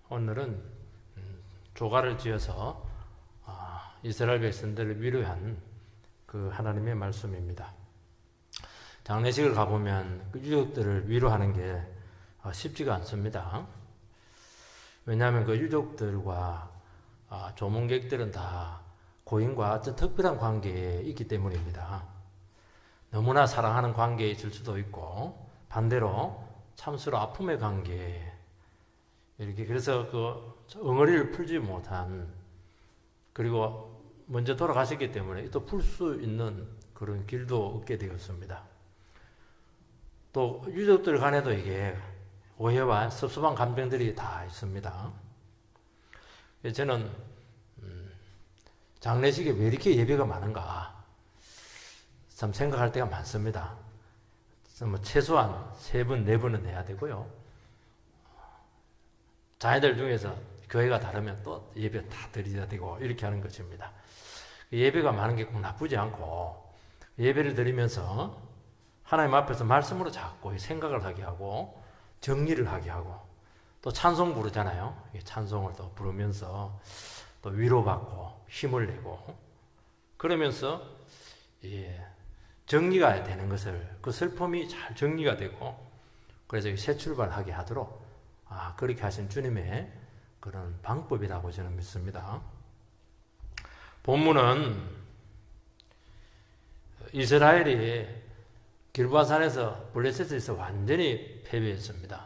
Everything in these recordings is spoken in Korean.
오늘은 조가를 지어서 이스라엘 백성들을 위로한 그 하나님의 말씀입니다. 장례식을 가보면 그 유족들을 위로하는 게 쉽지가 않습니다. 왜냐하면 그 유족들과 조문객들은 다 고인과 어떤 특별한 관계에 있기 때문입니다. 너무나 사랑하는 관계에 있을 수도 있고 반대로 참 서로 아픔의 관계, 이렇게 그래서 그 엉어리를 풀지 못한, 그리고 먼저 돌아가셨기 때문에 또 풀 수 있는 그런 길도 얻게 되었습니다. 또 유족들 간에도 이게 오해와 섭섭한 감정들이 다 있습니다. 저는 장례식에 왜 이렇게 예배가 많은가 참 생각할 때가 많습니다. 뭐 최소한 3번, 4번은 해야 되고요. 자녀들 중에서 교회가 다르면 또 예배 다 드려야 되고 이렇게 하는 것입니다. 예배가 많은 게 꼭 나쁘지 않고, 예배를 드리면서 하나님 앞에서 말씀으로 자꾸 생각을 하게 하고 정리를 하게 하고, 또 찬송 부르잖아요. 찬송을 또 부르면서 또 위로받고 힘을 내고, 그러면서 정리가 되는 것을, 그 슬픔이 잘 정리가 되고, 그래서 새 출발하게 하도록 그렇게 하신 주님의 그런 방법이라고 저는 믿습니다. 본문은 이스라엘이 길보아산에서 블레셋에서 완전히 패배했습니다.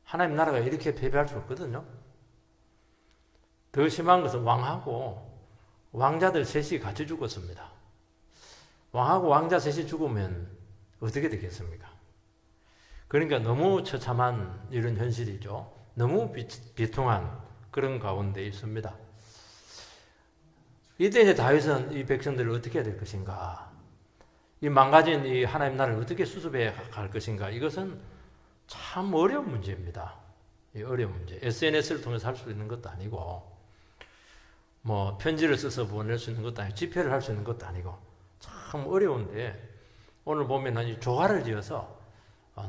하나님 나라가 이렇게 패배할 수 없거든요. 더 심한 것은 왕하고 왕자들 셋이 같이 죽었습니다. 왕하고 왕자 셋이 죽으면 어떻게 되겠습니까? 그러니까 너무 처참한 이런 현실이죠. 너무 비통한 그런 가운데 있습니다. 이때 이제 다윗은 이 백성들을 어떻게 해야 될 것인가? 이 망가진 이 하나님 나라를 어떻게 수습해 갈 것인가? 이것은 참 어려운 문제입니다. 이 어려운 문제. SNS를 통해서 할 수 있는 것도 아니고, 뭐 편지를 써서 보낼 수 있는 것도 아니고, 집회를 할 수 있는 것도 아니고, 참 어려운데, 오늘 보면 이 조화를 지어서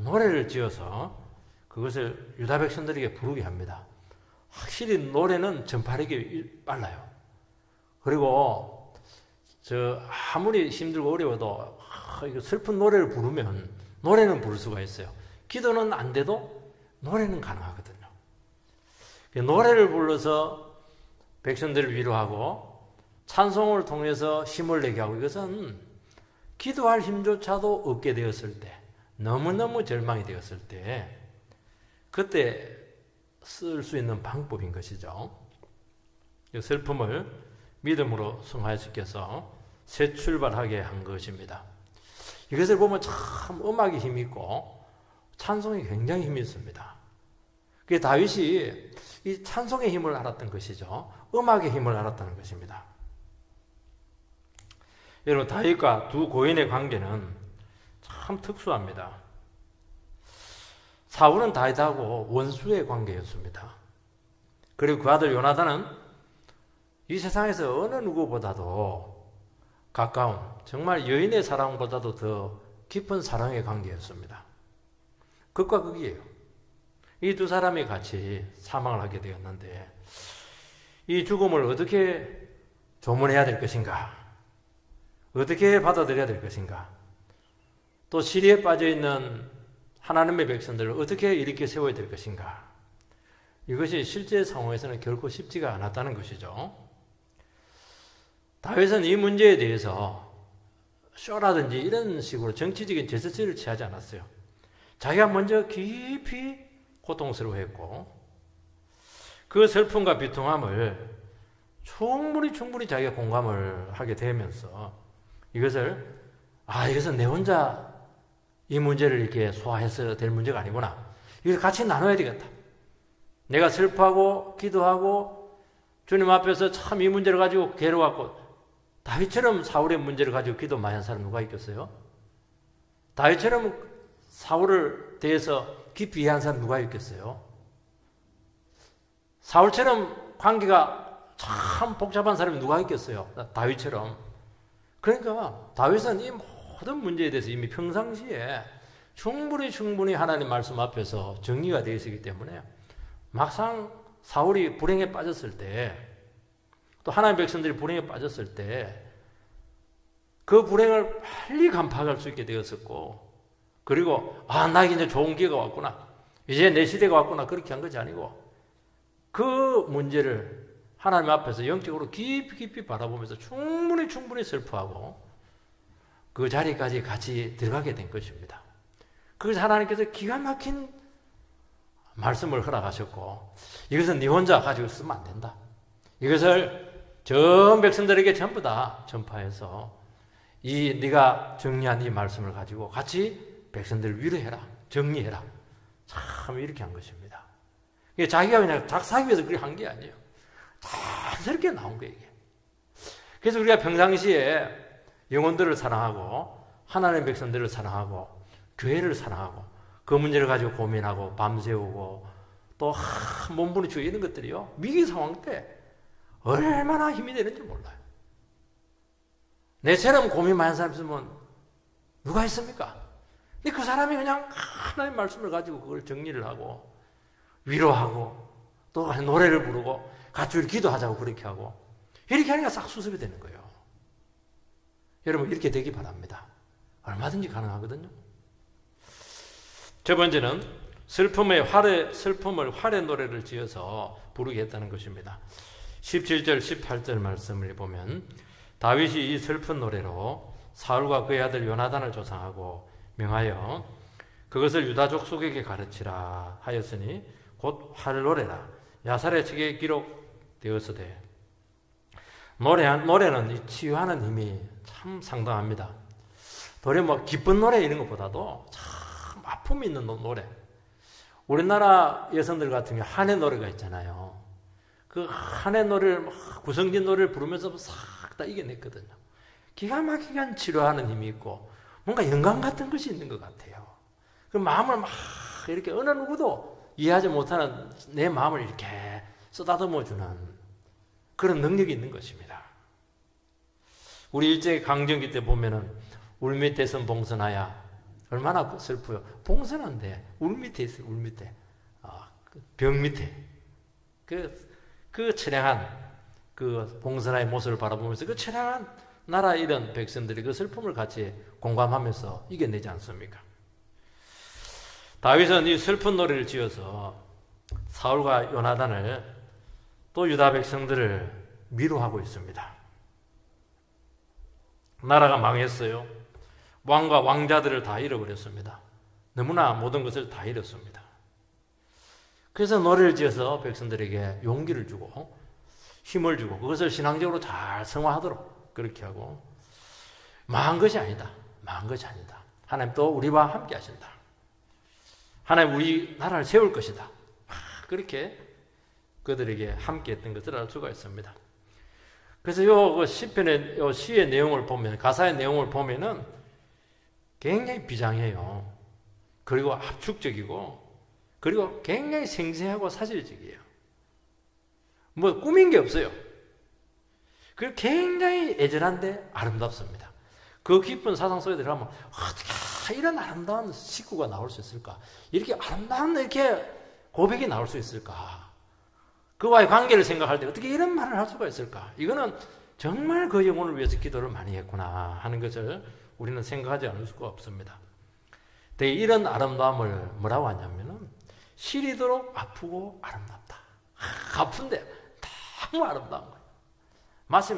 노래를 지어서 그것을 유다 백성들에게 부르게 합니다. 확실히 노래는 전파력이 빨라요. 그리고 아무리 힘들고 어려워도 슬픈 노래를 부르면 노래는 부를 수가 있어요. 기도는 안 돼도 노래는 가능하거든요. 노래를 불러서 백성들을 위로하고 찬송을 통해서 힘을 내게 하고, 이것은 기도할 힘조차도 얻게 되었을 때, 너무너무 절망이 되었을 때, 그때 쓸 수 있는 방법인 것이죠. 이 슬픔을 믿음으로 승화할 수 있어서 새 출발하게 한 것입니다. 이것을 보면 참 음악이 힘이 있고 찬송이 굉장히 힘이 있습니다. 그게 다윗이 이 찬송의 힘을 알았던 것이죠. 음악의 힘을 알았다는 것입니다. 여러분, 다윗과 두 고인의 관계는 참 특수합니다. 사울은 다윗하고 원수의 관계였습니다. 그리고 그 아들 요나단은 이 세상에서 어느 누구보다도 가까운, 정말 여인의 사랑보다도 더 깊은 사랑의 관계였습니다. 극과 극이에요. 이 두 사람이 같이 사망을 하게 되었는데, 이 죽음을 어떻게 조문해야 될 것인가? 어떻게 받아들여야 될 것인가? 또 시리에 빠져있는 하나님의 백성들을 어떻게 일으켜 세워야 될 것인가? 이것이 실제 상황에서는 결코 쉽지가 않았다는 것이죠. 다윗은 이 문제에 대해서 쇼라든지 이런 식으로 정치적인 제스처를 취하지 않았어요. 자기가 먼저 깊이 고통스러워했고, 그 슬픔과 비통함을 충분히 자기가 공감을 하게 되면서 이것은 내 혼자 이 문제를 이렇게 소화해서 될 문제가 아니구나. 이걸 같이 나눠야 되겠다. 내가 슬퍼하고 기도하고 주님 앞에서 참 이 문제를 가지고 괴로워하고, 다윗처럼 사울의 문제를 가지고 기도 많이 한 사람 누가 있겠어요? 다윗처럼 사울을 대해서 깊이 이해한 사람 누가 있겠어요? 사울처럼 관계가 참 복잡한 사람이 누가 있겠어요? 다윗처럼. 그러니까 다윗은 이 모든 문제에 대해서 이미 평상시에 충분히 하나님 말씀 앞에서 정리가 되어 있기 때문에 막상 사울이 불행에 빠졌을 때, 또 하나님의 백성들이 불행에 빠졌을 때 그 불행을 빨리 간파할 수 있게 되었었고, 그리고 나에게 이제 좋은 기회가 왔구나, 이제 내 시대가 왔구나, 그렇게 한 것이 아니고 그 문제를 하나님 앞에서 영적으로 깊이 바라보면서 충분히 슬퍼하고 그 자리까지 같이 들어가게 된 것입니다. 그래서 하나님께서 기가 막힌 말씀을 허락하셨고, 이것은 네 혼자 가지고 쓰면 안 된다, 이것을 전 백성들에게 전부 다 전파해서 네가 정리한 이 말씀을 가지고 같이 백성들을 위로해라, 정리해라, 참 이렇게 한 것입니다. 자기가 그냥 작사하기 위해서 그렇게 한 게 아니에요. 자연스럽게 나온 거예요, 이게. 그래서 우리가 평상시에 영혼들을 사랑하고 하나님의 백성들을 사랑하고 교회를 사랑하고 그 문제를 가지고 고민하고 밤새우고 또 몸부림치고 이런 것들이요, 위기 상황 때 얼마나 힘이 되는지 몰라요. 내처럼 고민 많은 사람 있으면 누가 있습니까? 근데 그 사람이 그냥 하나님의 말씀을 가지고 그걸 정리를 하고 위로하고 또 노래를 부르고 같이 기도하자고 그렇게 하고 이렇게 하니까 싹 수습이 되는 거예요. 여러분, 이렇게 되기 바랍니다. 얼마든지 가능하거든요. 첫 번째는 슬픔을 활의 노래를 지어서 부르게 했다는 것입니다. 17절 18절 말씀을 보면 다윗이 이 슬픈 노래로 사울과 그의 아들 요나단을 조상하고 명하여 그것을 유다 족속에게 가르치라 하였으니 곧 활노래라. 야살의 책에 기록되었으되. 노래는 이 치유하는 힘이 참 상당합니다. 노래 기쁜 노래 이런 것보다도 참 아픔이 있는 노래. 우리나라 여성들 같은 경우 한해 노래가 있잖아요. 그 한해 노래를 구성진 노래를 부르면서 싹 다 이겨냈거든요. 기가 막히게 치료하는 힘이 있고 뭔가 영감 같은 것이 있는 것 같아요. 그 마음을 막 이렇게 어느 누구도 이해하지 못하는 내 마음을 이렇게 쓰다듬어주는 그런 능력이 있는 것입니다. 우리 일제 강점기 때 보면은 울 밑에 선 봉선하야, 얼마나 슬퍼요. 봉선한데 울 밑에 있어요. 울 밑에, 벽 밑에 그 처량한 그 봉선하의 모습을 바라보면서 그 처량한 나라 이런 백성들이 그 슬픔을 같이 공감하면서 이겨내지 않습니까? 다윗은 이 슬픈 노래를 지어서 사울과 요나단을 또 유다 백성들을 위로하고 있습니다. 나라가 망했어요. 왕과 왕자들을 다 잃어버렸습니다. 너무나 모든 것을 다 잃었습니다. 그래서 노래를 지어서 백성들에게 용기를 주고 힘을 주고 그것을 신앙적으로 잘 승화하도록 그렇게 하고, 망한 것이 아니다. 망한 것이 아니다. 하나님 또 우리와 함께 하신다. 하나님 우리 나라를 세울 것이다. 그렇게 그들에게 함께 했던 것을 알 수가 있습니다. 그래서 요 시편의 요 시의 내용을 보면, 가사의 내용을 보면은 굉장히 비장해요. 그리고 압축적이고, 그리고 굉장히 생생하고 사실적이에요. 꾸민 게 없어요. 그리고 굉장히 애절한데 아름답습니다. 그 깊은 사상 속에 들어가면 어떻게 이런 아름다운 식구가 나올 수 있을까? 이렇게 아름다운 이렇게 고백이 나올 수 있을까? 그와의 관계를 생각할 때 어떻게 이런 말을 할 수가 있을까? 이거는 정말 그 영혼을 위해서 기도를 많이 했구나 하는 것을 우리는 생각하지 않을 수가 없습니다. 근데 이런 아름다움을 뭐라고 하냐면은 시리도록 아프고 아름답다. 아픈데 너무 아름다운 거예요. 마치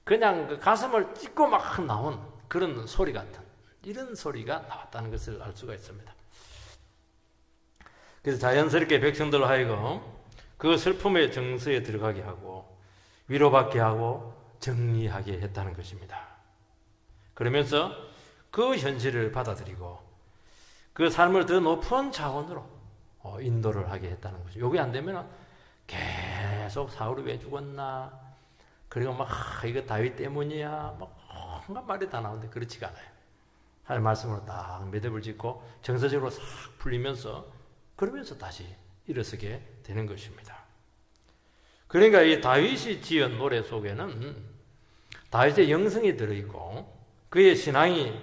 그냥 그 가슴을 찢고 막 나온 그런 소리 같은 이런 소리가 나왔다는 것을 알 수가 있습니다. 그래서 자연스럽게 백성들로 하여금 그 슬픔의 정서에 들어가게 하고 위로받게 하고 정리하게 했다는 것입니다. 그러면서 그 현실을 받아들이고 그 삶을 더 높은 차원으로 인도를 하게 했다는 거죠. 이게 안 되면 계속 사울이 왜 죽었나, 그리고 이거 다윗 때문이야, 온갖 말이 다 나오는데 그렇지가 않아요. 하나님 말씀으로 딱 매듭을 짓고 정서적으로 싹 풀리면서 그러면서 다시 일어서게 되는 것입니다. 그러니까 이 다윗이 지은 노래 속에는 다윗의 영성이 들어있고 그의 신앙이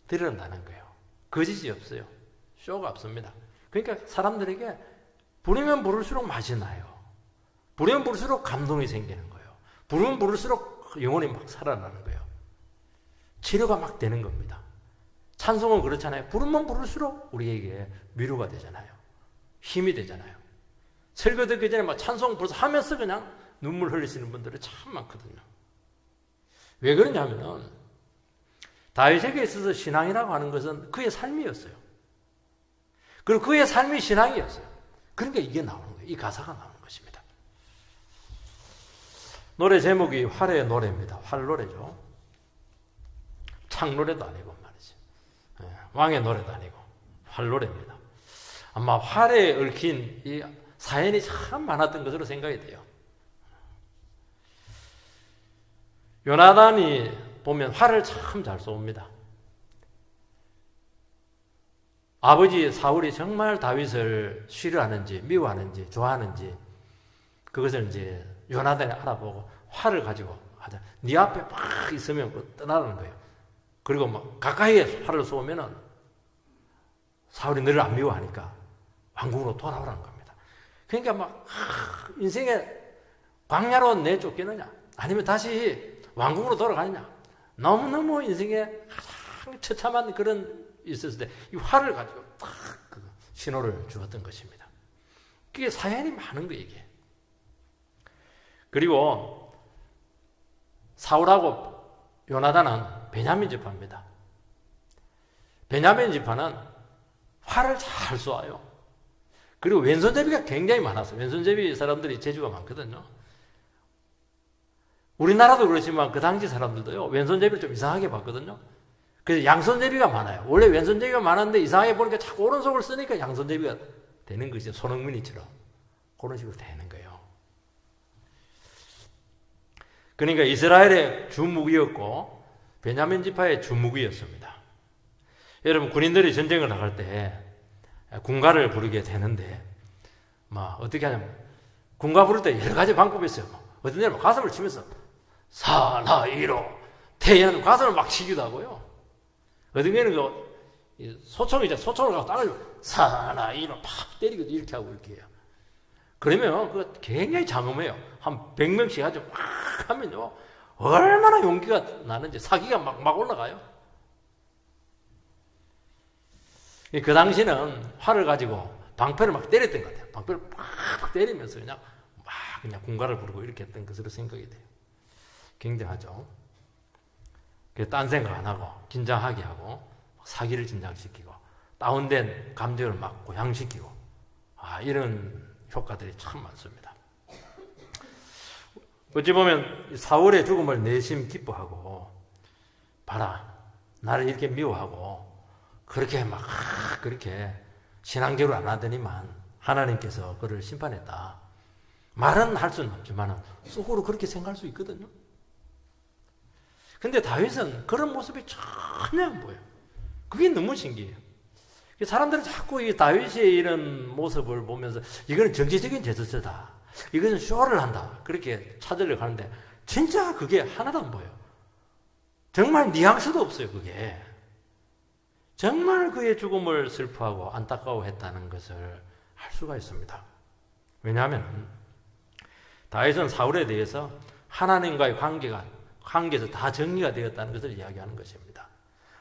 드러나는 거예요. 거짓이 없어요. 쇼가 없습니다. 그러니까 사람들에게 부르면 부를수록 맛이 나요. 부르면 부를수록 감동이 생기는 거예요. 부르면 부를수록 영혼이 막 살아나는 거예요. 치료가 막 되는 겁니다. 찬송은 그렇잖아요. 부르면 부를수록 우리에게 위로가 되잖아요. 힘이 되잖아요. 설교 듣기 전에 막 찬송 벌써 하면서 그냥 눈물 흘리시는 분들이 참 많거든요. 왜 그러냐면은 다윗에게 있어서 신앙이라고 하는 것은 그의 삶이었어요. 그리고 그의 삶이 신앙이었어요. 그러니까 이게 나오는 거예요. 이 가사가 나오는 것입니다. 노래 제목이 활의 노래입니다. 활 노래죠. 창 노래도 아니고 말이죠. 왕의 노래도 아니고 활 노래입니다. 아마 활에 얽힌 이 사연이 참 많았던 것으로 생각이 돼요. 요나단이 보면 활을 참 잘 쏩니다. 아버지 사울이 정말 다윗을 싫어하는지 미워하는지 좋아하는지 그것을 이제 요나단이 알아보고 활을 가지고 하자. 네 앞에 막 있으면 떠나는 거예요. 그리고 막 가까이에 활을 쏘면은 사울이 너를 안 미워하니까 왕궁으로 돌아오라는 겁니다. 그러니까 막 인생에 광야로 내쫓기느냐 아니면 다시 왕궁으로 돌아가느냐 너무너무 인생에 가장 처참한 그런 있었을 때 이 활을 가지고 딱 그 신호를 주었던 것입니다. 그게 사연이 많은 거예요, 이게. 그리고 사울하고 요나단은 베냐민 지파입니다. 베냐민 지파는 활을 잘 쏘아요. 그리고 왼손잡이가 굉장히 많았어요. 왼손잡이 사람들이 재주가 많거든요. 우리나라도 그렇지만 그 당시 사람들도요, 왼손잡이를 좀 이상하게 봤거든요. 그래서 양손잡이가 많아요. 원래 왼손잡이가 많은데 이상하게 보니까 자꾸 오른손을 쓰니까 양손잡이가 되는 것이죠. 손흥민이처럼. 그런 식으로 되는 거예요. 그러니까 이스라엘의 주무기였고 베냐민 지파의 주무기였습니다. 여러분 군인들이 전쟁을 나갈 때 군가를 부르게 되는데 막 어떻게 하냐면 군가 부를 때 여러 가지 방법이 있어요. 어떤 데는 가슴을 치면서 사나이로 태연한 가슴을 막 치기도 하고요. 어떤 데는 그 소총이죠. 소총을 갖고 땅을 사나이로 팍 때리고 이렇게 하고 이렇게 해요. 그러면 그거 굉장히 장엄해요. 한 100명씩 아주 막 하면요. 얼마나 용기가 나는지 사기가 막 올라가요. 그 당시는 활을 가지고 방패를 막 때렸던 것 같아요. 방패를 팍 때리면서 그냥 군가를 부르고 이렇게 했던 것으로 생각이 돼요. 굉장하죠. 딴 생각 안 하고 긴장하게 하고 사기를 진작시키고 다운된 감정을 막 고양시키고 이런 효과들이 참 많습니다. 어찌 보면 사울의 죽음을 내심 기뻐하고 봐라 나를 이렇게 미워하고 그렇게 신앙적으로 안 하더니만 하나님께서 그를 심판했다. 말은 할 수는 없지만 속으로 그렇게 생각할 수 있거든요. 근데 다윗은 그런 모습이 전혀 안 보여요. 그게 너무 신기해요. 사람들은 자꾸 이 다윗의 이런 모습을 보면서 이거는 정치적인 제스처다. 이것은 쇼를 한다. 그렇게 찾으려고 하는데 진짜 그게 하나도 안 보여요. 정말 뉘앙스도 없어요. 그게. 정말 그의 죽음을 슬퍼하고 안타까워했다는 것을 알 수가 있습니다. 왜냐하면 다윗은 사울에 대해서 하나님과의 관계에서 다 정리가 되었다는 것을 이야기하는 것입니다.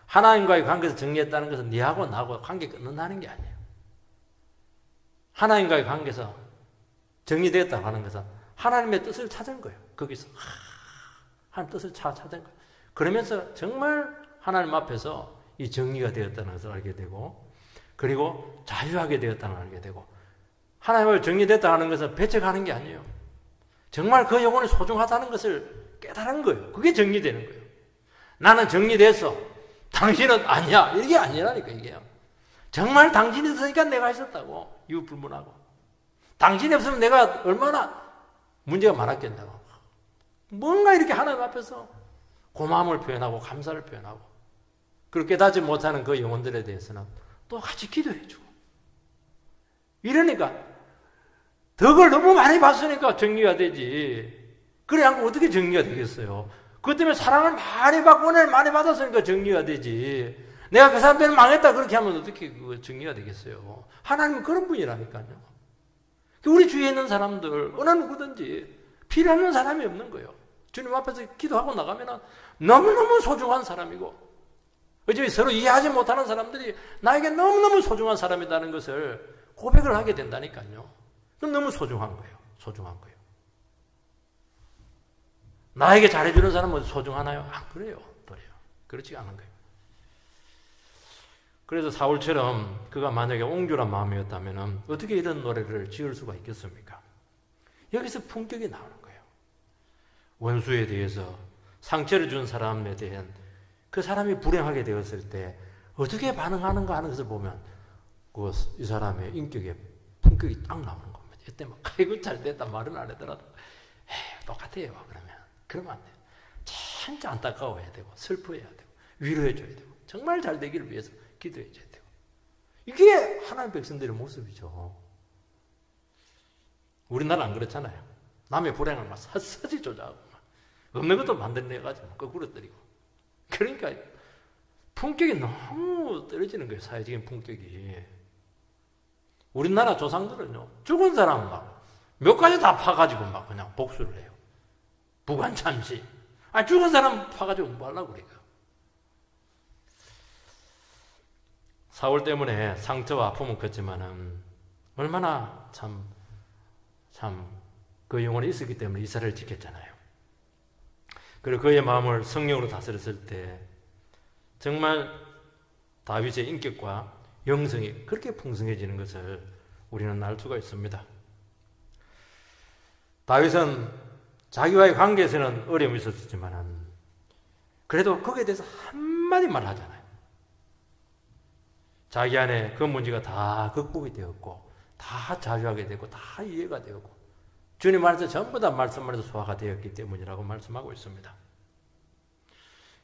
하나님과의 관계에서 정리했다는 것은 네하고 나하고 관계 끊는다는 게 아니에요. 하나님과의 관계에서 정리되었다고 하는 것은 하나님의 뜻을 찾은 거예요. 거기서 하나님 뜻을 찾은 거예요. 그러면서 정말 하나님 앞에서 이 정리가 되었다는 것을 알게 되고 그리고 자유하게 되었다는 걸 알게 되고 하나님을 정리됐다 하는 것은 배척하는 게 아니에요. 정말 그 영혼이 소중하다는 것을 깨달은 거예요. 그게 정리되는 거예요. 나는 정리됐어. 당신은 아니야. 이게 아니라니까 이게요. 정말 당신이 있으니까 내가 있었다고. 이웃불문하고. 당신이 없으면 내가 얼마나 문제가 많았겠다고. 뭔가 이렇게 하나님 앞에서 고마움을 표현하고 감사를 표현하고 그렇게 깨닫지 못하는 그 영혼들에 대해서는 또 같이 기도해주고 이러니까 덕을 너무 많이 봤으니까 정리가 되지. 그래 않고 어떻게 정리가 되겠어요? 그것 때문에 사랑을 많이 받고 은혜를 많이 받았으니까 정리가 되지. 내가 그 사람 때문에 망했다 그렇게 하면 어떻게 그거 정리가 되겠어요? 하나님은 그런 분이라니까요. 우리 주위에 있는 사람들 어느 누구든지 필요한 사람이 없는 거예요. 주님 앞에서 기도하고 나가면 너무너무 소중한 사람이고 어차피 서로 이해하지 못하는 사람들이 나에게 너무너무 소중한 사람이라는 것을 고백을 하게 된다니까요. 그럼 너무 소중한 거예요. 소중한 거예요. 나에게 잘해주는 사람은 소중하나요? 안 그래요. 그래요. 그렇지 않은 거예요. 그래서 사울처럼 그가 만약에 옹졸한 마음이었다면 어떻게 이런 노래를 지을 수가 있겠습니까? 여기서 품격이 나오는 거예요. 원수에 대해서 상처를 준 사람에 대한 그 사람이 불행하게 되었을 때 어떻게 반응하는가 하는 것을 보면 이 사람의 인격에 품격이 딱 나오는 겁니다. 이때 막 아이고 잘 됐다 말은 안 하더라도 똑같아요. 그러면 안 돼요. 진짜 안타까워해야 되고 슬퍼해야 되고 위로해줘야 되고 정말 잘 되기를 위해서 기도해줘야 되고 이게 하나님의 백성들의 모습이죠. 우리나라 안 그렇잖아요. 남의 불행을 막 샅샅이 조작하고 막 없는 것도 만들어내가지고 거꾸로 때리고 그러니까 품격이 너무 떨어지는 거예요. 사회적인 품격이. 우리나라 조상들은요 죽은 사람 막 몇 가지 다 파가지고 막 그냥 복수를 해요. 부관참시. 죽은 사람 파가지고 뭐 하려고 그래요. 사울 때문에 상처와 아픔은 컸지만은 얼마나 참 그 영혼이 있었기 때문에 이스라엘을 지켰잖아요. 그리고 그의 마음을 성령으로 다스렸을 때 정말 다윗의 인격과 영성이 그렇게 풍성해지는 것을 우리는 알 수가 있습니다. 다윗은 자기와의 관계에서는 어려움이 있었지만 그래도 거기에 대해서 한마디 말하잖아요. 자기 안에 그 문제가 다 극복이 되었고 다 자주하게 되고 다 이해가 되었고 주님 안에서 전부 다 말씀 안에서 소화가 되었기 때문이라고 말씀하고 있습니다.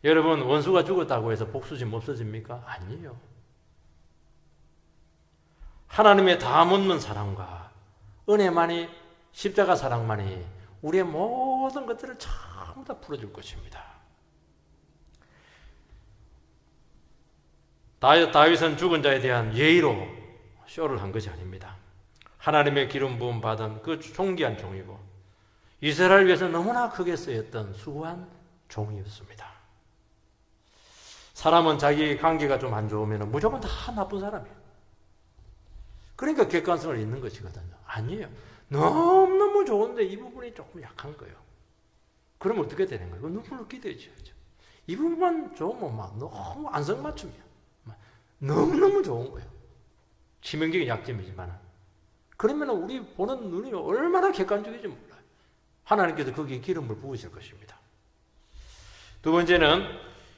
여러분 원수가 죽었다고 해서 복수심 없어집니까? 아니에요. 하나님의 다 묻는 사랑과 은혜만이 십자가 사랑만이 우리의 모든 것들을 전부 다 풀어줄 것입니다. 다윗은 죽은 자에 대한 예의로 쇼를 한 것이 아닙니다. 하나님의 기름 부음 받은 그 존귀한 종이고 이스라엘 위해서 너무나 크게 쓰였던 수고한 종이었습니다. 사람은 자기 관계가 좀 안 좋으면 무조건 다 나쁜 사람이에요. 그러니까 객관성을 잃는 것이거든요. 아니에요. 너무너무 좋은데 이 부분이 조금 약한 거예요. 그러면 어떻게 되는 거예요? 눈물로 기도해줘야죠. 이 부분만 좋으면 막 너무 안성맞춤이야. 너무너무 좋은 거예요. 치명적인 약점이지만 그러면 우리 보는 눈이 얼마나 객관적인지 몰라요. 하나님께서 거기에 기름을 부으실 것입니다. 두 번째는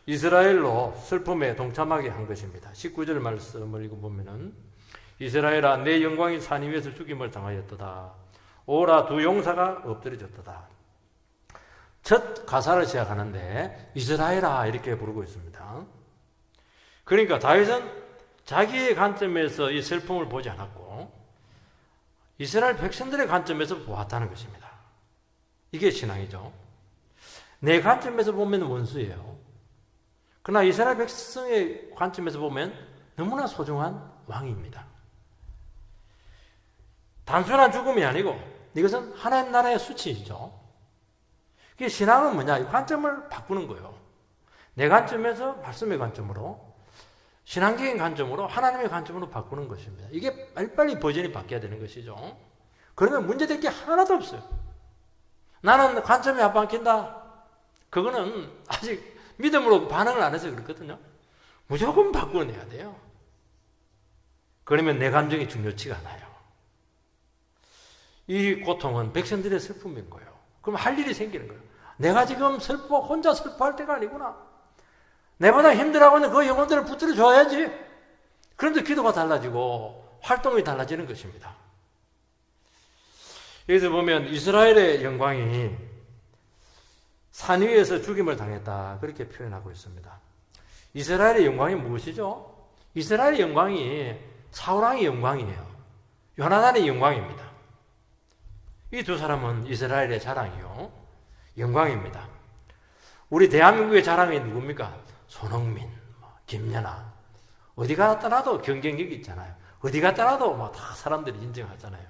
이스라엘로 슬픔에 동참하게 한 것입니다. 19절 말씀을 읽어보면 이스라엘아 내 영광이 산 위에서 죽임을 당하였도다. 오라 두 용사가 엎드려졌도다. 첫 가사를 시작하는데 이스라엘아 이렇게 부르고 있습니다. 그러니까 다윗은 자기의 관점에서 이 슬픔을 보지 않았고 이스라엘 백성들의 관점에서 보았다는 것입니다. 이게 신앙이죠. 내 관점에서 보면 원수예요. 그러나 이스라엘 백성의 관점에서 보면 너무나 소중한 왕입니다. 단순한 죽음이 아니고 이것은 하나님 나라의 수치이죠. 이게 신앙은 뭐냐? 이 관점을 바꾸는 거예요. 내 관점에서 말씀의 관점으로 신앙적인 관점으로 하나님의 관점으로 바꾸는 것입니다. 이게 빨리빨리 버전이 바뀌어야 되는 것이죠. 그러면 문제될 게 하나도 없어요. 나는 관점이 안 바뀐다. 그거는 아직 믿음으로 반응을 안 해서 그렇거든요. 무조건 바꾸어내야 돼요. 그러면 내 감정이 중요치가 않아요. 이 고통은 백성들의 슬픔인 거예요. 그럼 할 일이 생기는 거예요. 내가 지금 혼자 슬퍼할 때가 아니구나. 내보다 힘들어하고 있는 그 영혼들을 붙들어 줘야지. 그런데 기도가 달라지고 활동이 달라지는 것입니다. 여기서 보면 이스라엘의 영광이 산 위에서 죽임을 당했다. 그렇게 표현하고 있습니다. 이스라엘의 영광이 무엇이죠? 이스라엘의 영광이 사울왕의 영광이에요. 요나단의 영광입니다. 이 두 사람은 이스라엘의 자랑이요. 영광입니다. 우리 대한민국의 자랑이 누굽니까? 손흥민, 김연아. 어디 갔다 놔도 경쟁력이 있잖아요. 어디 갔다 놔도 다 사람들이 인정하잖아요.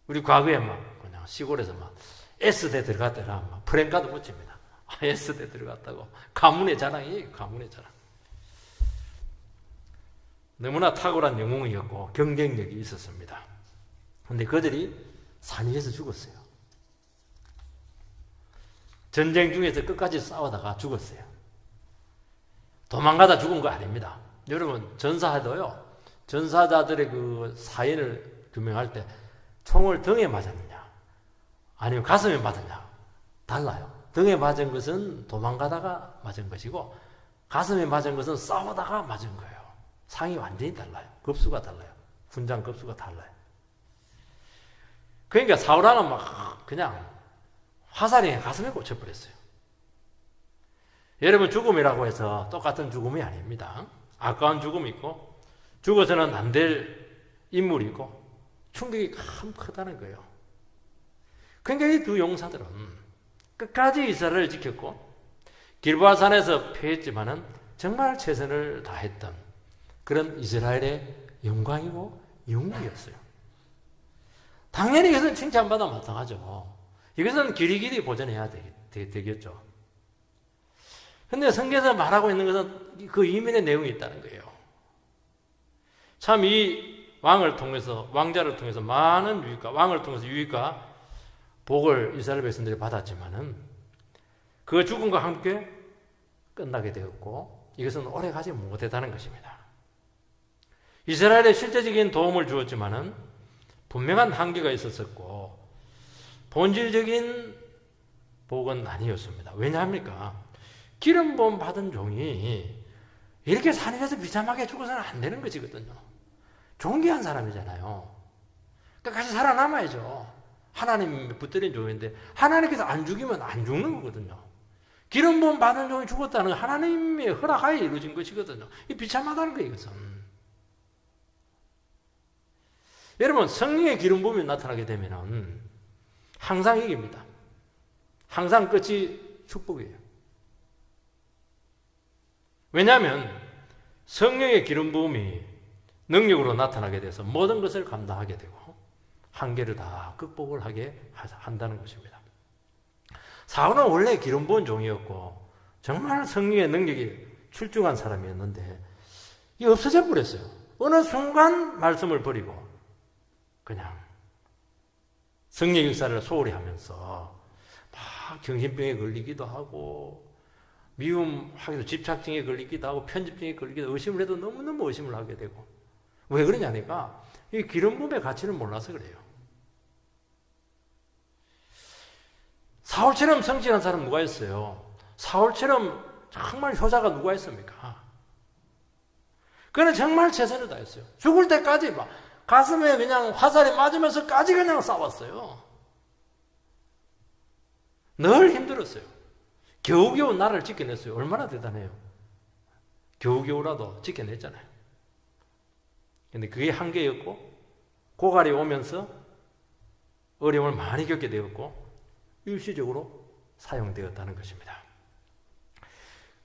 우리 과거에 막 그냥 시골에서 막 S대 들어갔더라 막 프랭카드 붙입니다. S대 들어갔다고. 가문의 자랑이에요. 가문의 자랑. 너무나 탁월한 영웅이었고 경쟁력이 있었습니다. 그런데 그들이 산 위에서 죽었어요. 전쟁 중에서 끝까지 싸우다가 죽었어요. 도망가다 죽은 거 아닙니다. 여러분 전사해도요. 전사자들의 그 사인을 규명할 때 총을 등에 맞았느냐 아니면 가슴에 맞았냐 달라요. 등에 맞은 것은 도망가다가 맞은 것이고 가슴에 맞은 것은 싸우다가 맞은 거예요. 상이 완전히 달라요. 급수가 달라요. 분장 급수가 달라요. 그러니까 사울왕은 막 그냥 화살이 가슴에 꽂혀버렸어요. 여러분 죽음이라고 해서 똑같은 죽음이 아닙니다. 아까운 죽음이 있고 죽어서는 안 될 인물이 있고 충격이 참 크다는 거예요. 그러니까 이 두 용사들은 끝까지 이스라엘을 지켰고 길보아산에서 패했지만은 정말 최선을 다했던 그런 이스라엘의 영광이고 영웅이었어요. 당연히 이것은 칭찬받아 마땅하죠. 이것은 길이길이 보존해야 되겠죠. 근데 성경에서 말하고 있는 것은 그 이면의 내용이 있다는 거예요. 참 이 왕을 통해서 왕자를 통해서 많은 유익과 왕을 통해서 유익과 복을 이스라엘 백성들이 받았지만은 그 죽음과 함께 끝나게 되었고 이것은 오래 가지 못했다는 것입니다. 이스라엘에 실제적인 도움을 주었지만은 분명한 한계가 있었었고 본질적인 복은 아니었습니다. 왜냐합니까? 기름 부음 받은 종이 이렇게 산 위에서 비참하게 죽어서는 안 되는 것이거든요. 존귀한 사람이잖아요. 끝까지 살아남아야죠. 하나님이 붙들린 종인데 하나님께서 안 죽이면 안 죽는 거거든요. 기름 부음 받은 종이 죽었다는 건 하나님의 허락하에 이루어진 것이거든요. 이 비참하다는 거예요, 이것은. 여러분, 성령의 기름 부음이 나타나게 되면은 항상 이깁니다. 항상 끝이 축복이에요. 왜냐하면 성령의 기름 부음이 능력으로 나타나게 돼서 모든 것을 감당하게 되고 한계를 다 극복을 하게 한다는 것입니다. 사울은 원래 기름 부은 종이었고 정말 성령의 능력이 출중한 사람이었는데 이게 없어져 버렸어요. 어느 순간 말씀을 버리고 그냥 성령 역사를 소홀히 하면서 막 정신병에 걸리기도 하고 미움하기도 집착증에 걸리기도 하고 편집증에 걸리기도 하고 의심을 해도 너무너무 의심을 하게 되고 왜 그러냐니까 이 기름 부음의 가치를 몰라서 그래요. 사울처럼 성실한 사람 누가 있어요? 사울처럼 정말 효자가 누가 있습니까? 그는 정말 최선을 다했어요. 죽을 때까지 막 가슴에 그냥 화살이 맞으면서까지 그냥 싸웠어요. 늘 힘들었어요. 겨우겨우 나를 지켜냈어요. 얼마나 대단해요. 겨우겨우라도 지켜냈잖아요. 근데 그게 한계였고 고갈이 오면서 어려움을 많이 겪게 되었고 일시적으로 사용되었다는 것입니다.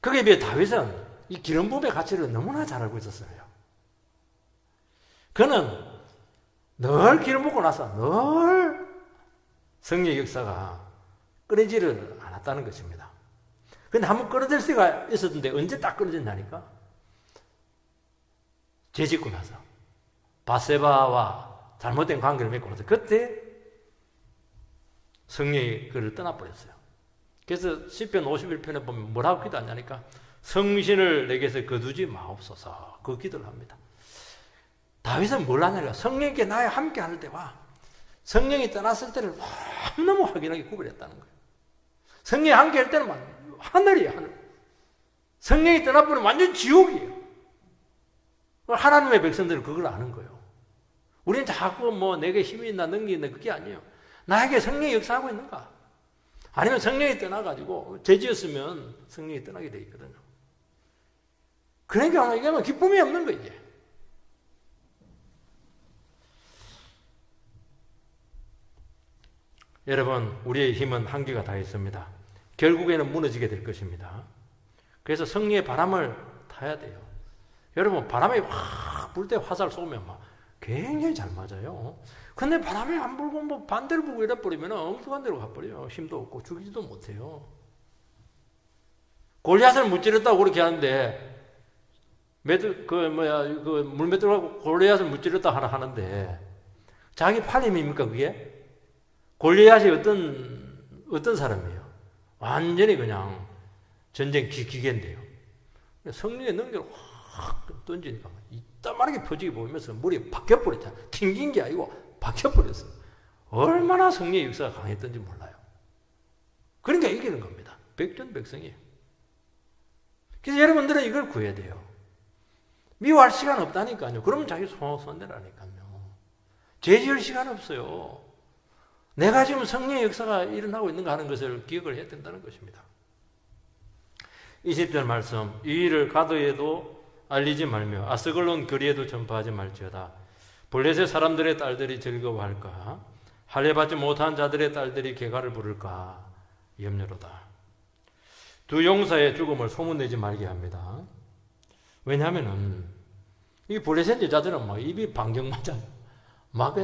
거기에 비해 다윗은 이 기름 부음의 가치를 너무나 잘 알고 있었어요. 그는 늘 기름 붓고 나서 늘 성령의 역사가 끊이지를 않았다는 것입니다. 근데 한번 끊어질 수가 있었는데 언제 딱 끊어졌냐니까? 죄 짓고 나서 바세바와 잘못된 관계를 맺고 나서 그때 성령이 그를 떠나버렸어요. 그래서 시편 51편에 보면 뭐라고 기도하냐니까 성신을 내게서 거두지 마옵소서 그 기도를 합니다. 다윗은 뭘 하냐니까 성령께 나와 함께 할 때와 성령이 떠났을 때를 너무 확연하게 구별했다는 거예요. 성령이 함께 할 때는 하늘이에요, 하늘. 성령이 떠나버리면 완전 지옥이에요. 하나님의 백성들은 그걸 아는 거예요. 우리는 자꾸 뭐 내게 힘이 있나 능력이 있나 그게 아니에요. 나에게 성령이 역사하고 있는가? 아니면 성령이 떠나가지고 죄 지었으면 성령이 떠나게 돼 있거든요. 그러니까 이게 기쁨이 없는 거예요, 이게. 여러분, 우리의 힘은 한계가 다 있습니다. 결국에는 무너지게 될 것입니다. 그래서 성령의 바람을 타야 돼요. 여러분, 바람이 확 불 때 화살 쏘면 막 굉장히 잘 맞아요. 근데 바람이 안 불고 뭐 반대로 불고 이래 버리면 엉뚱한 데로 가버려요. 힘도 없고 죽이지도 못해요. 골리앗을 무찌르다고 그렇게 하는데 물맷돌하고 골리앗을 무찌르다 하나 하는데 자기 팔 힘입니까 그게? 골리앗이 어떤 사람이에요? 완전히 그냥 전쟁 기계인데요. 성령의 능력을 확 던지니까 이따만하게 퍼지게 보면서 머리에 박혀버렸잖아. 튕긴 게 아니고 박혀버렸어. 얼마나 성령의 역사가 강했던지 몰라요. 그러니까 이기는 겁니다. 백전백승이에요. 그래서 여러분들은 이걸 구해야 돼요. 미워할 시간 없다니까요. 그러면 자기 손대라니까요. 죄 지을 시간 없어요. 내가 지금 성령의 역사가 일어나고 있는가 하는 것을 기억을 해야 된다는 것입니다. 20절 말씀, 이 일을 가드에도 알리지 말며 아스글론 거리에도 전파하지 말지어다. 블레셋 사람들의 딸들이 즐거워할까? 할례받지 못한 자들의 딸들이 개가를 부를까? 염려로다. 두 용사의 죽음을 소문내지 말게 합니다. 왜냐하면은 이 블레셋 여자들은 막 입이 방정 맞아요. 막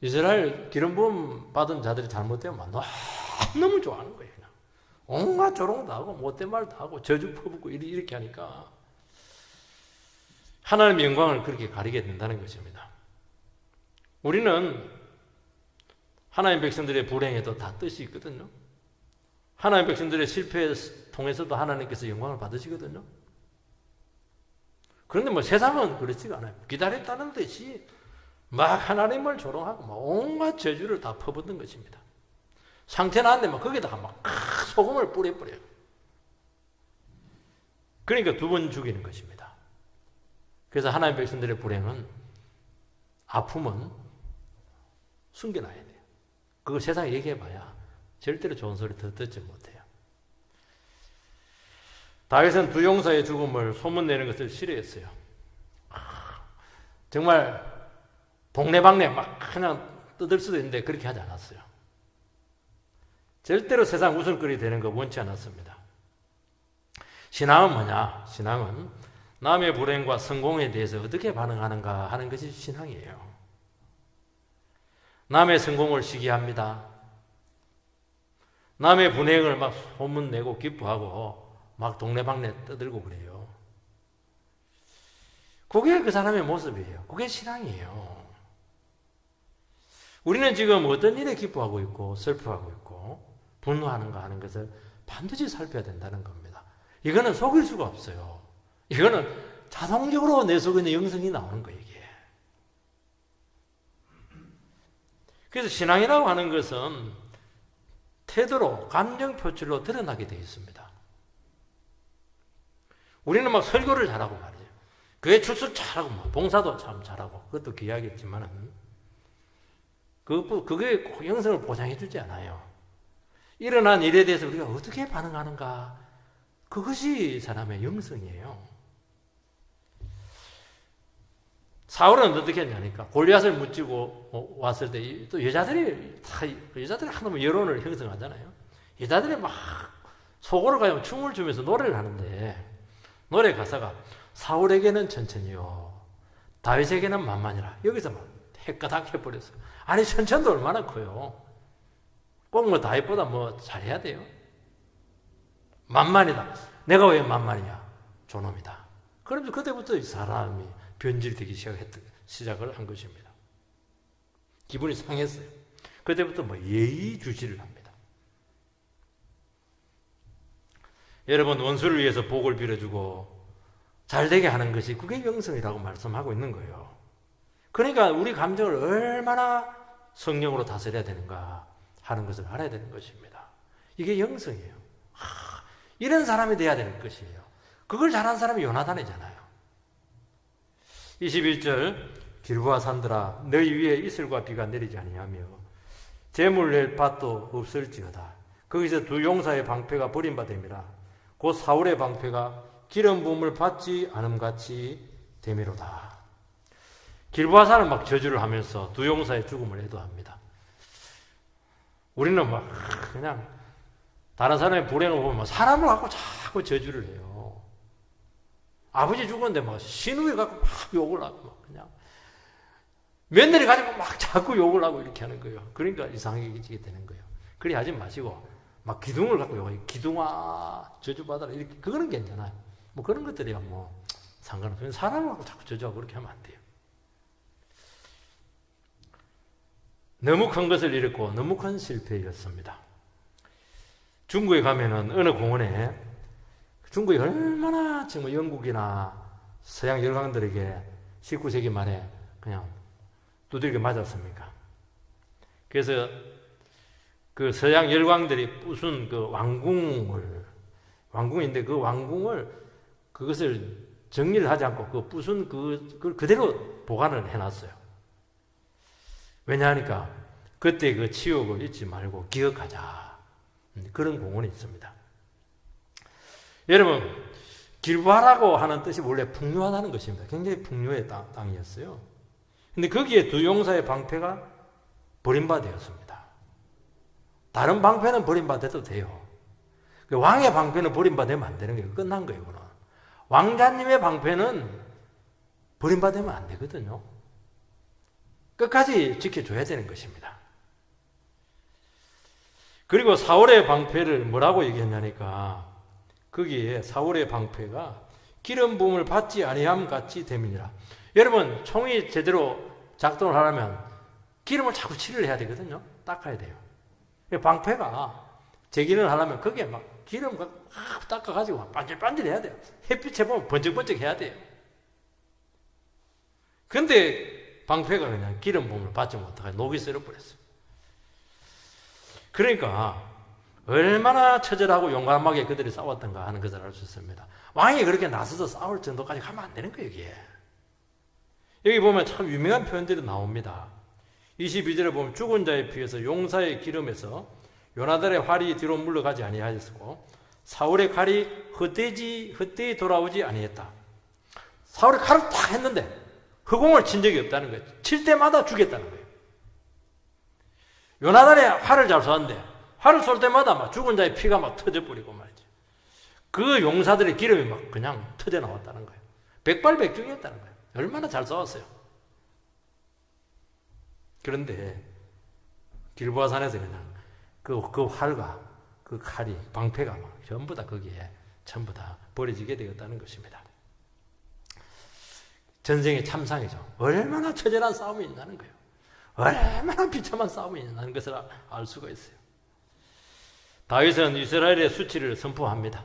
이스라엘 기름 부음 받은 자들이 잘못되면 막 너무 좋아하는 거예요. 그냥. 온갖 조롱도 하고 못된 말도 하고 저주 퍼붓고 이렇게 하니까 하나님의 영광을 그렇게 가리게 된다는 것입니다. 우리는 하나님 백성들의 불행에도 다 뜻이 있거든요. 하나님 백성들의 실패에 통해서도 하나님께서 영광을 받으시거든요. 그런데 뭐 세상은 그렇지가 않아요. 기다렸다는 듯이 막 하나님을 조롱하고 막 온갖 저주를 다 퍼붓는 것입니다. 상태 나는데 막 거기다가 막 소금을 뿌려버려요. 그러니까 두 번 죽이는 것입니다. 그래서 하나님 백성들의 불행은, 아픔은 숨겨놔야 돼요. 그걸 세상에 얘기해봐야 절대로 좋은 소리 더 듣지 못해요. 다윗은 두 용사의 죽음을 소문내는 것을 싫어했어요. 정말 동네방네 막 그냥 떠들 수도 있는데 그렇게 하지 않았어요. 절대로 세상 웃을거리 되는 거 원치 않았습니다. 신앙은 뭐냐? 신앙은 남의 불행과 성공에 대해서 어떻게 반응하는가 하는 것이 신앙이에요. 남의 성공을 시기합니다. 남의 불행을 막 소문내고 기뻐하고 막 동네방네 떠들고 그래요. 그게 그 사람의 모습이에요. 그게 신앙이에요. 우리는 지금 어떤 일에 기뻐하고 있고 슬퍼하고 있고 분노하는가 하는 것을 반드시 살펴야 된다는 겁니다. 이거는 속일 수가 없어요. 이거는 자동적으로 내 속에 있는 영성이 나오는 거예요. 이게. 그래서 신앙이라고 하는 것은 태도로, 감정 표출로 드러나게 되어 있습니다. 우리는 막 설교를 잘하고 말이에요. 교회 출석 잘하고, 막 봉사도 참 잘하고, 그것도 귀하겠지만은, 그게 꼭 영성을 보장해 주지 않아요. 일어난 일에 대해서 우리가 어떻게 반응하는가, 그것이 사람의 영성이에요. 사울은 어떻게 했냐니까, 골리앗을 무찌고 왔을 때, 또 여자들이 하나면 여론을 형성하잖아요. 여자들이 막 속으로 가면 춤을 추면서 노래를 하는데, 노래 가사가 사울에게는 천천히요, 다윗에게는 만만이라. 여기서 막 헷가닥 해버렸어요. 아니, 천천도 얼마나 커요. 꼭 뭐 다윗보다 뭐 잘해야 돼요? 만만이다. 내가 왜 만만이냐? 존엄이다. 그러면서 그때부터 이 사람이 변질되기 시작을 한 것입니다. 기분이 상했어요. 그때부터 뭐 예의주시를 합니다. 여러분, 원수를 위해서 복을 빌어주고 잘되게 하는 것이 그게 영성이라고 말씀하고 있는 거예요. 그러니까 우리 감정을 얼마나 성령으로 다스려야 되는가 하는 것을 알아야 되는 것입니다. 이게 영성이에요. 이런 사람이 돼야 되는 것이에요. 그걸 잘한 사람이 요나단이잖아요. 21절, 길보아 산들아 너희 위에 이슬과 비가 내리지 아니하며 재물 낼 밭도 없을지어다. 거기서 두 용사의 방패가 버림받음이라 곧 사울의 방패가 기름 부음을 받지 않음같이 되미로다. 길보아 산은 막 저주를 하면서 두 용사의 죽음을 애도합니다. 우리는 막 그냥 다른 사람의 불행을 보면 사람을 갖고 자꾸 저주를 해요. 아버지 죽었는데 막 신우에 갖고 막 욕을 하고 막 그냥 며느리 가지고 막 자꾸 욕을 하고 이렇게 하는 거예요. 그러니까 이상해지게 되는 거예요. 그리 하지 마시고 막 기둥을 갖고 욕해요. 기둥아 저주받아라 이렇게. 그거는 괜찮아요. 뭐 그런 것들이야 뭐 상관없어요. 사람을 갖고 자꾸 저주하고 그렇게 하면 안 돼요. 너무 큰 것을 잃었고 너무 큰 실패였습니다. 중국에 가면은 어느 공원에, 중국이 얼마나 지금 영국이나 서양 열강들에게 19세기 말에 그냥 두들겨 맞았습니까? 그래서 그 서양 열강들이 부순 그 왕궁인데 그 왕궁을 그것을 정리를 하지 않고 그 부순 그걸 그대로 보관을 해놨어요. 왜냐하니까 그때 그 치욕을 잊지 말고 기억하자. 그런 공원이 있습니다. 여러분, 길바라고 하는 뜻이 원래 풍요하다는 것입니다. 굉장히 풍요의 땅이었어요. 근데 거기에 두 용사의 방패가 버림받았습니다. 다른 방패는 버림받아도 돼요. 왕의 방패는 버림받으면 안 되는 거예요. 끝난 거예요. 그건. 왕자님의 방패는 버림받으면 안 되거든요. 끝까지 지켜줘야 되는 것입니다. 그리고 사울의 방패를 뭐라고 얘기했냐니까 거기에 사울의 방패가 기름 부음을 받지 아니함 같이 됨이니라. 여러분 총이 제대로 작동을 하려면 기름을 자꾸 칠을 해야 되거든요. 닦아야 돼요. 방패가 제기를 하려면 거기에 막 기름 막 닦아가지고 반질반질해야 돼요. 햇빛에 보면 번쩍번쩍해야 돼요. 근데 방패가 그냥 기름 부음을 받지 못하게 녹이 쓸어버렸어요. 그러니까 얼마나 처절하고 용감하게 그들이 싸웠던가 하는 것을 알 수 있습니다. 왕이 그렇게 나서서 싸울 정도까지 가면 안 되는 거예요. 이게. 여기 보면 참 유명한 표현들이 나옵니다. 22절에 보면 죽은 자의 피에서 용사의 기름에서 요나단의 활이 뒤로 물러가지 아니하였고 사울의 칼이 헛되이 돌아오지 아니했다. 사울이 칼을 탁 했는데 허공을 친 적이 없다는 거예요. 칠 때마다 죽였다는 거예요. 요나단의 활을 잘 쏘았는데 활을 쏠 때마다 막 죽은 자의 피가 막 터져버리고 말이죠. 그 용사들의 기름이 막 그냥 터져 나왔다는 거예요. 백발백중이었다는 거예요. 얼마나 잘 싸웠어요. 그런데 길보아산에서 그냥 그 활과 그 칼이 방패가 막 전부 다 거기에 전부 다 버려지게 되었다는 것입니다. 전쟁의 참상이죠. 얼마나 처절한 싸움이 있다는 거예요. 얼마나 비참한 싸움이 있다는 것을 알 수가 있어요. 다윗은 이스라엘의 수치를 선포합니다.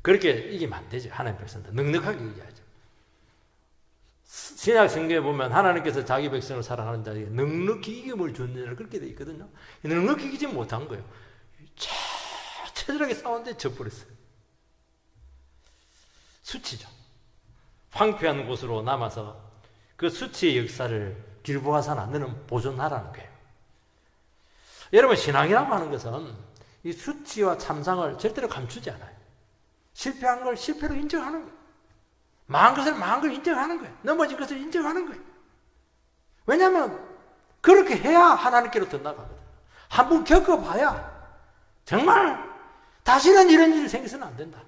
그렇게 이기면 안 되죠. 하나님 백성들 넉넉하게 이겨야죠. 신약 성경에 보면 하나님께서 자기 백성을 사랑하는 자에게 넉넉히 이김을 주는 그렇게 되어 있거든요. 넉넉히 이기지 못한 거예요. 처절하게 싸웠는데 져버렸어요. 수치죠. 황폐한 곳으로 남아서 그 수치의 역사를 길보아산 너는 보존하라는 거예요. 여러분 신앙이라고 하는 것은 이 수치와 참상을 절대로 감추지 않아요. 실패한 걸 실패로 인정하는 거예요. 망한 것을 망한 걸 인정하는 거예요. 넘어진 것을 인정하는 거예요. 왜냐하면 그렇게 해야 하나님께로 더 나가거든요. 한번 겪어봐야 정말 다시는 이런 일이 생겨서는 안 된다.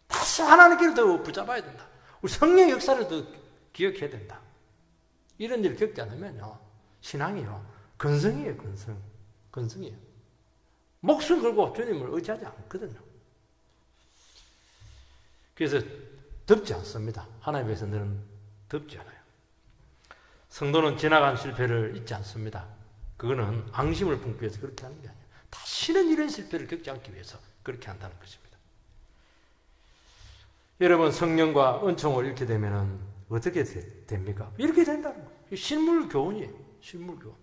다시 하나님께로 더 붙잡아야 된다. 우리 성령의 역사를 더 기억해야 된다. 이런 일을 겪지 않으면요 신앙이요 근성이에요. 근성이에요. 목숨 걸고 주님을 의지하지 않거든요. 그래서 덮지 않습니다. 하나님께서 너는 덮지 않아요. 성도는 지나간 실패를 잊지 않습니다. 그거는 앙심을 품기 위해서 그렇게 하는 게 아니에요. 다시는 이런 실패를 겪지 않기 위해서 그렇게 한다는 것입니다. 여러분 성령과 은총을 잃게 되면 어떻게 됩니까? 이렇게 된다는 거예요. 실물교훈이에요. 실물교훈.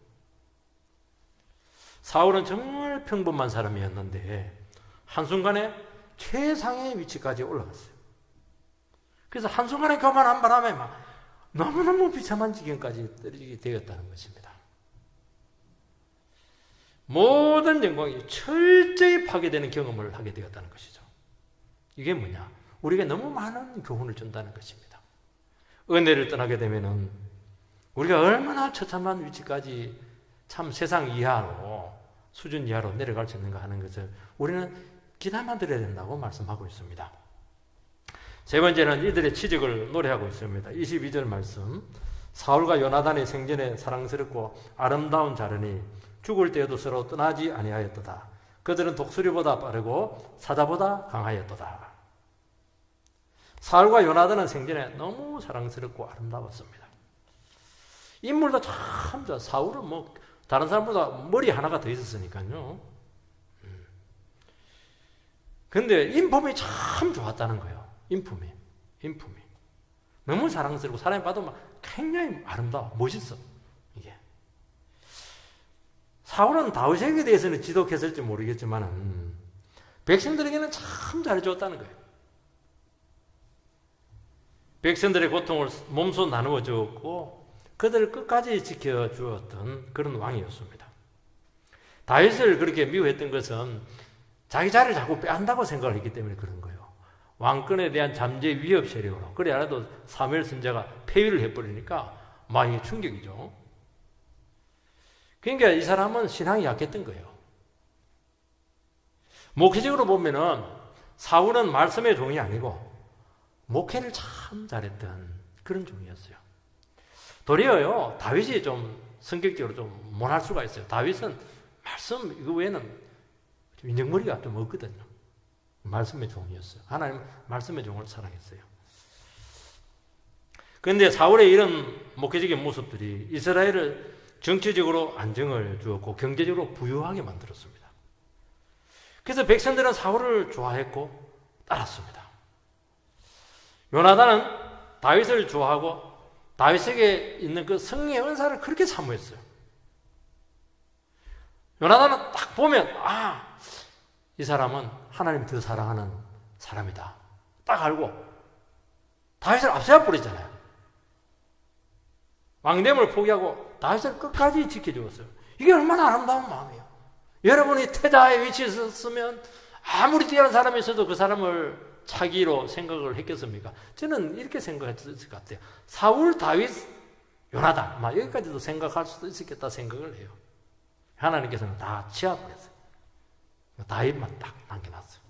사울은 정말 평범한 사람이었는데 한순간에 최상의 위치까지 올라갔어요. 그래서 한순간에 교만한 바람에 막 너무너무 비참한 지경까지 떨어지게 되었다는 것입니다. 모든 영광이 철저히 파괴되는 경험을 하게 되었다는 것이죠. 이게 뭐냐? 우리에게 너무 많은 교훈을 준다는 것입니다. 은혜를 떠나게 되면은 우리가 얼마나 처참한 위치까지 참 세상 이하로 수준 이하로 내려갈 수 있는가 하는 것을 우리는 기다만 드려야 된다고 말씀하고 있습니다. 세 번째는 이들의 치적을 노래하고 있습니다. 22절 말씀 사울과 요나단이 생전에 사랑스럽고 아름다운 자르니 죽을 때에도 서로 떠나지 아니하였도다. 그들은 독수리보다 빠르고 사자보다 강하였도다. 사울과 요나단은 생전에 너무 사랑스럽고 아름다웠습니다. 인물도 참 좋아. 사울은 뭐 다른 사람보다 머리 하나가 더 있었으니까요. 근데 인품이 참 좋았다는 거예요. 인품이. 너무 사랑스럽고 사람이 봐도 막 굉장히 아름다워, 멋있어. 이게. 사울은 다윗에게 대해서는 지독했을지 모르겠지만 백성들에게는 참 잘해줬다는 거예요. 백성들의 고통을 몸소 나누어 주었고 그들을 끝까지 지켜주었던 그런 왕이었습니다. 다윗을 그렇게 미워했던 것은 자기 자리를 자꾸 빼앗는다고 생각을 했기 때문에 그런 거예요. 왕권에 대한 잠재 위협 세력으로. 그래 알아도 사무엘 선지자가 폐위를 해버리니까 많이 충격이죠. 그러니까 이 사람은 신앙이 약했던 거예요. 목회적으로 보면은 사울은 말씀의 종이 아니고 목회를 참 잘했던 그런 종이었어요. 도리어요, 다윗이 좀 성격적으로 좀 못할 수가 있어요. 다윗은 말씀 이거 외에는 인정머리가 좀 없거든요. 말씀의 종이었어요. 하나님 말씀의 종을 사랑했어요. 그런데 사울의 이런 목회적인 모습들이 이스라엘을 정치적으로 안정을 주었고 경제적으로 부유하게 만들었습니다. 그래서 백성들은 사울을 좋아했고 따랐습니다. 요나단은 다윗을 좋아하고 다윗에게 있는 그 성령의 은사를 그렇게 사모했어요. 요나단은 딱 보면 이 사람은 하나님 더 사랑하는 사람이다. 딱 알고 다윗을 앞세워 버리잖아요. 왕됨을 포기하고 다윗을 끝까지 지켜주었어요. 이게 얼마나 아름다운 마음이에요. 여러분이 태자의 위치에 있었으면 아무리 뛰어난 사람이 있어도 그 사람을 차기로 생각을 했겠습니까? 저는 이렇게 생각했을 것 같아요. 사울, 다윗, 요나단 여기까지도 생각할 수도 있었겠다 생각을 해요. 하나님께서는 다 치워버렸어요. 다윗만 딱 남겨놨어요.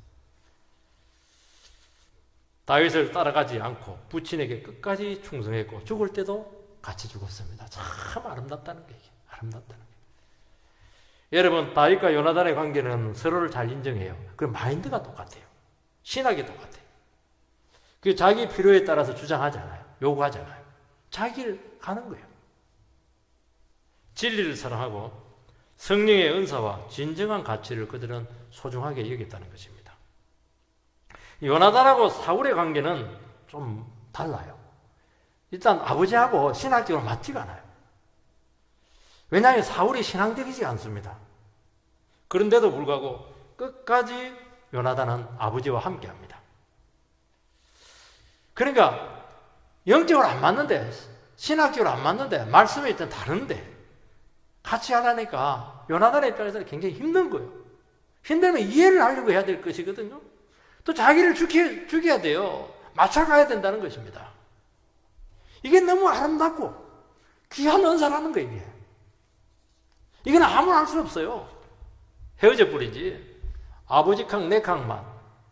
다윗을 따라가지 않고 부친에게 끝까지 충성했고 죽을 때도 같이 죽었습니다. 참 아름답다는 게 아름답다는 게. 여러분 다윗과 요나단의 관계는 서로를 잘 인정해요. 그 마인드가 똑같아요. 신학이 똑같아요. 그 자기 필요에 따라서 주장하잖아요. 요구하잖아요. 자기 길 가는 거예요. 진리를 사랑하고 성령의 은사와 진정한 가치를 그들은 소중하게 여겼다는 것입니다. 요나단하고 사울의 관계는 좀 달라요. 일단 아버지하고 신학적으로 맞지가 않아요. 왜냐하면 사울이 신앙적이지 않습니다. 그런데도 불구하고 끝까지 요나단은 아버지와 함께합니다. 그러니까 영적으로 안 맞는데 신학적으로 안 맞는데 말씀이 일단 다른데 같이 하라니까 요나단의 입장에서는 굉장히 힘든 거예요. 힘들면 이해를 하려고 해야 될 것이거든요. 또 자기를 죽여야 돼요. 맞춰가야 된다는 것입니다. 이게 너무 아름답고 귀한 은사라는 거예요. 이게. 이건 아무나 할 수 없어요. 헤어져 버리지. 아버지 캉 내 캉만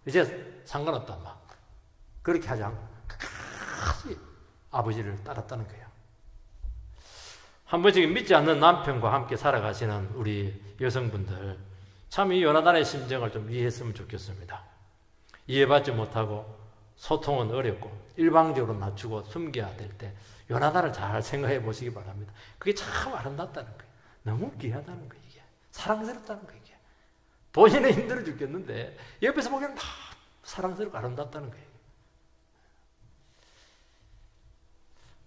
이제 상관없다 막 그렇게 하지 않고 끝까지 아버지를 따랐다는 거예요. 한 번씩 믿지 않는 남편과 함께 살아가시는 우리 여성분들 참 이 요나단의 심정을 좀 이해했으면 좋겠습니다. 이해받지 못하고 소통은 어렵고 일방적으로 낮추고 숨겨야 될 때 요나단을 잘 생각해 보시기 바랍니다. 그게 참 아름답다는 거예요. 너무 귀하다는 거예요. 이게 사랑스럽다는 거예요. 이게. 본인은 힘들어 죽겠는데 옆에서 보기에는 다 사랑스럽고 아름답다는 거예요.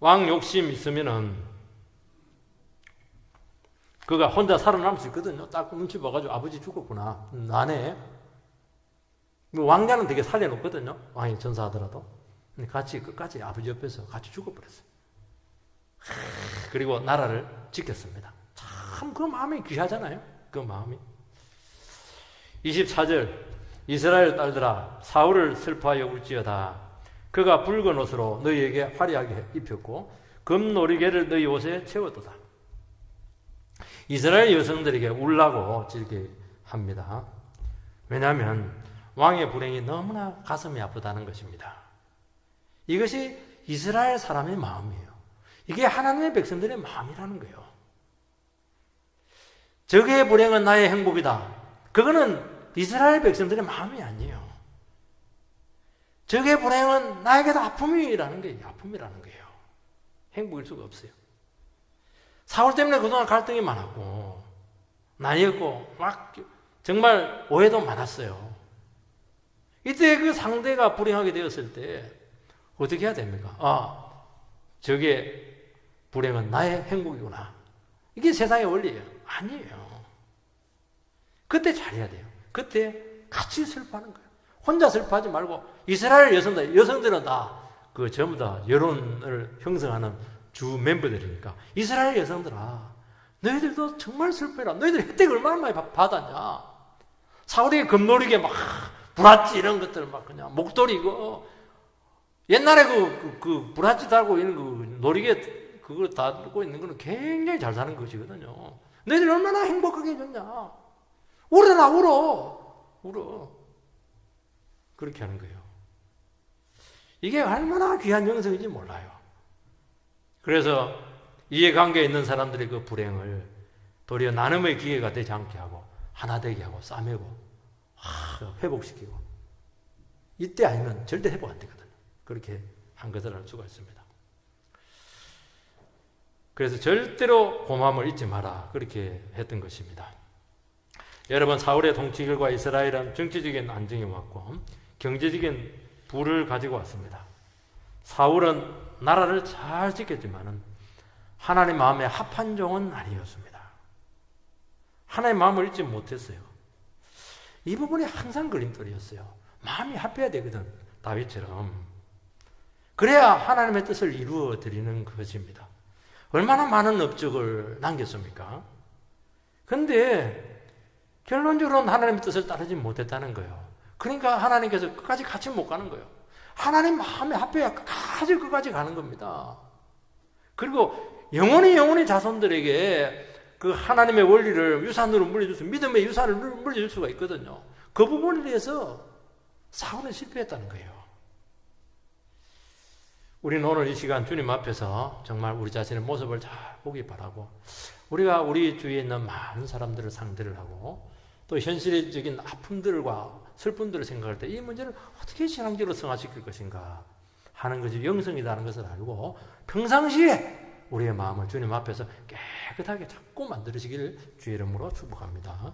왕 욕심 있으면은 그가 혼자 살아남을 수 있거든요. 딱 눈치 봐가지고 아버지 죽었구나. 나네. 왕자는 되게 살려놓거든요. 왕이 전사하더라도. 같이 끝까지 아버지 옆에서 같이 죽어버렸어요. 그리고 나라를 지켰습니다. 참 그 마음이 귀하잖아요. 그 마음이. 24절 이스라엘 딸들아 사울을 슬퍼하여 울지어다. 그가 붉은 옷으로 너희에게 화려하게 입혔고 금놀이개를 너희 옷에 채웠도다. 이스라엘 여성들에게 울라고 질게 합니다. 왜냐하면 왕의 불행이 너무나 가슴이 아프다는 것입니다. 이것이 이스라엘 사람의 마음이에요. 이게 하나님의 백성들의 마음이라는 거예요. 적의 불행은 나의 행복이다. 그거는 이스라엘 백성들의 마음이 아니에요. 적의 불행은 나에게도 아픔이라는 거예요. 아픔이라는 거예요. 행복일 수가 없어요. 사울 때문에 그동안 갈등이 많았고 나뉘었고 막 정말 오해도 많았어요. 이때 그 상대가 불행하게 되었을 때 어떻게 해야 됩니까? 적의 불행은 나의 행복이구나. 이게 세상의 원리예요. 아니에요. 그때 잘해야 돼요. 그때 같이 슬퍼하는 거예요. 혼자 슬퍼하지 말고 이스라엘 여성들은 다 그 전부 다 여론을 형성하는 주 멤버들이니까 이스라엘 여성들아 너희들도 정말 슬퍼해라. 너희들 혜택 얼마나 많이 받았냐. 사울이 금놀이게 막 브라치 이런 것들 막 그냥 목도리 이거 옛날에 그 브라치 달고 있는 그 놀이개 그거 달고 있는 거는 굉장히 잘 사는 것이거든요. 너희들 얼마나 행복하게 해줬냐. 울어라 울어. 그렇게 하는 거예요. 이게 얼마나 귀한 영성인지 몰라요. 그래서 이해관계에 있는 사람들의 그 불행을 도리어 나눔의 기회가 되지 않게 하고 하나 되게 하고 싸매고 회복시키고 이때 아니면 절대 회복 안 되거든요. 그렇게 한 것을 알 수가 있습니다. 그래서 절대로 고마움을 잊지 마라. 그렇게 했던 것입니다. 여러분, 사울의 통치 결과 이스라엘은 정치적인 안정이 왔고 경제적인 부를 가지고 왔습니다. 사울은 나라를 잘 지켰지만은 하나님 마음에 합한 종은 아니었습니다. 하나님 마음을 잊지 못했어요. 이 부분이 항상 걸림돌이었어요. 마음이 합해야 되거든. 다윗처럼. 그래야 하나님의 뜻을 이루어 드리는 것입니다. 얼마나 많은 업적을 남겼습니까? 그런데 결론적으로는 하나님의 뜻을 따르지 못했다는 거예요. 그러니까 하나님께서 끝까지 같이 못 가는 거예요. 하나님 마음에 합해야 끝까지 가는 겁니다. 그리고 영원히 자손들에게 그 하나님의 원리를 유산으로 물려줄 수, 믿음의 유산을 물려줄 수가 있거든요. 그 부분에 대해서 사울은 실패했다는 거예요. 우리는 오늘 이 시간 주님 앞에서 정말 우리 자신의 모습을 잘 보기 바라고, 우리가 우리 주위에 있는 많은 사람들을 상대를 하고 또 현실적인 아픔들과 슬픔들을 생각할 때 이 문제를 어떻게 신앙적으로 승화시킬 것인가 하는 것이 영성이라는 것을 알고 평상시에 우리의 마음을 주님 앞에서 깨끗하게 자꾸 만들으시기를 주의 이름으로 축복합니다.